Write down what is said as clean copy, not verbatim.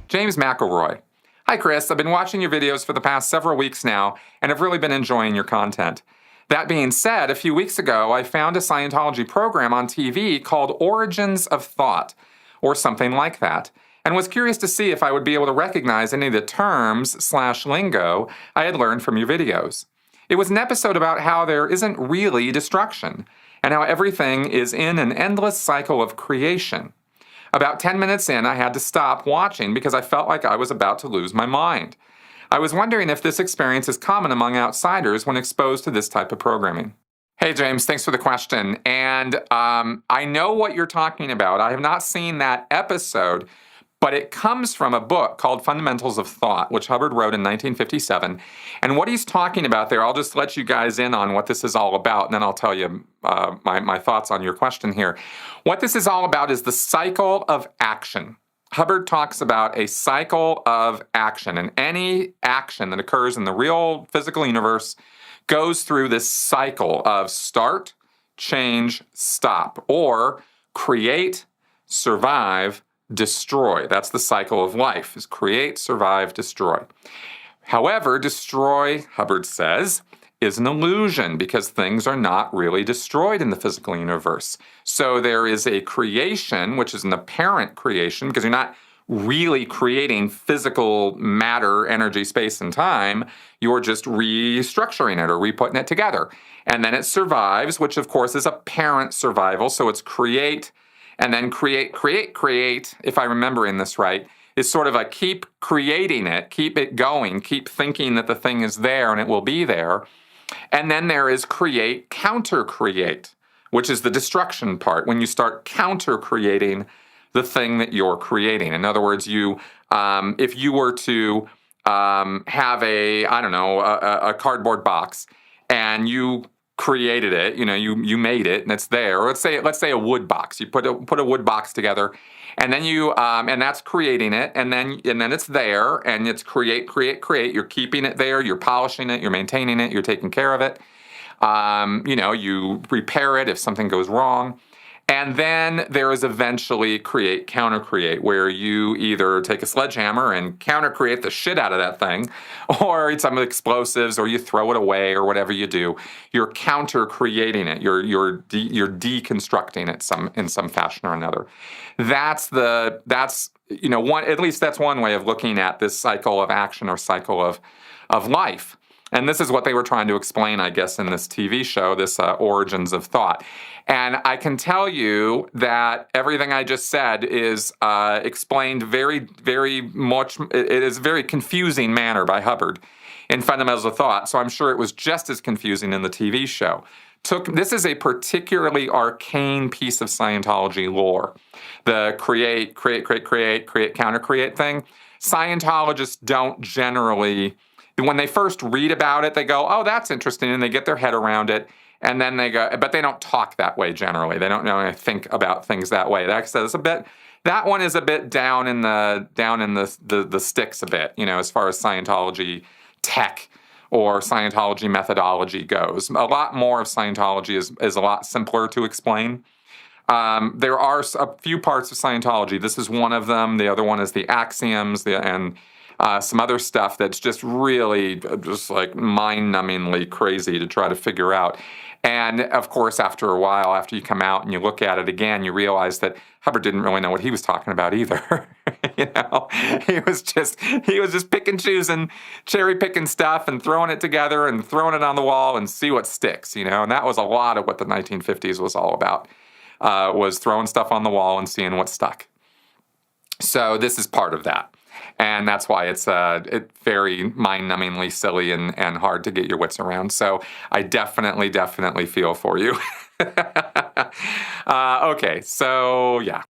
James McElroy. Hi, Chris. I've been watching your videos for the past several weeks now, and have really been enjoying your content. That being said, a few weeks ago, I found a Scientology program on TV called Origins of Thought, or something like that, and was curious to see if I would be able to recognize any of the terms/lingo I had learned from your videos. It was an episode about how there isn't really destruction, and how everything is in an endless cycle of creation. About 10 minutes in, I had to stop watching because I felt like I was about to lose my mind. I was wondering if this experience is common among outsiders when exposed to this type of programming. Hey, James, thanks for the question. And I know what you're talking about. I have not seen that episode, but it comes from a book called Fundamentals of Thought, which Hubbard wrote in 1957. And what he's talking about there, I'll just let you guys in on what this is all about, and then I'll tell you my thoughts on your question here. What this is all about is the cycle of action. Hubbard talks about a cycle of action, and any action that occurs in the real physical universe goes through this cycle of start, change, stop, or create, survive, destroy. That's the cycle of life, is create, survive, destroy. However, destroy, Hubbard says, is an illusion because things are not really destroyed in the physical universe. So there is a creation, which is an apparent creation, because you're not really creating physical matter, energy, space, and time. You're just restructuring it or re-putting it together. And then it survives, which of course is apparent survival. So it's create, and then create, if I'm remembering this right, is sort of a keep creating it, keep it going, keep thinking that the thing is there and it will be there. And then there is create, counter-create, which is the destruction part, when you start counter-creating the thing that you're creating. In other words, if you were to have a cardboard box, and you created it, you made it, and it's there. Or let's say a wood box. You put a wood box together, and then and that's creating it, and then it's there, and it's create. You're keeping it there. You're polishing it. You're maintaining it. You're taking care of it. You repair it if something goes wrong. And then there is eventually create, counter-create, where you either take a sledgehammer and counter-create the shit out of that thing, or some explosives, or you throw it away, or whatever you do. You're counter-creating it. You're deconstructing it in some fashion or another. That's one way of looking at this cycle of action or cycle of life. And this is what they were trying to explain, I guess, in this TV show, this Origins of Thought. And I can tell you that everything I just said is explained very, very much. It is a very confusing manner by Hubbard in Fundamentals of Thought. So I'm sure it was just as confusing in the TV show. This is a particularly arcane piece of Scientology lore. The create, counter-create thing. Scientologists don't generally... When they first read about it, they go, oh, that's interesting, and they get their head around it, and then they go, but they don't talk that way generally. They don't know think about things that way. That one is a bit down in the sticks a bit, as far as Scientology tech or Scientology methodology goes. A lot more of Scientology is a lot simpler to explain. There are a few parts of Scientology. This is one of them. The other one is the axioms, and some other stuff that's just really just like mind-numbingly crazy to try to figure out. And of course, after a while, after you come out and you look at it again, you realize that Hubbard didn't really know what he was talking about either. He was just picking, choosing, cherry picking stuff and throwing it together and throwing it on the wall and see what sticks. And that was a lot of what the 1950s was all about, was throwing stuff on the wall and seeing what stuck. So this is part of that. And that's why it's very mind-numbingly silly and hard to get your wits around. So I definitely feel for you. Okay, so yeah.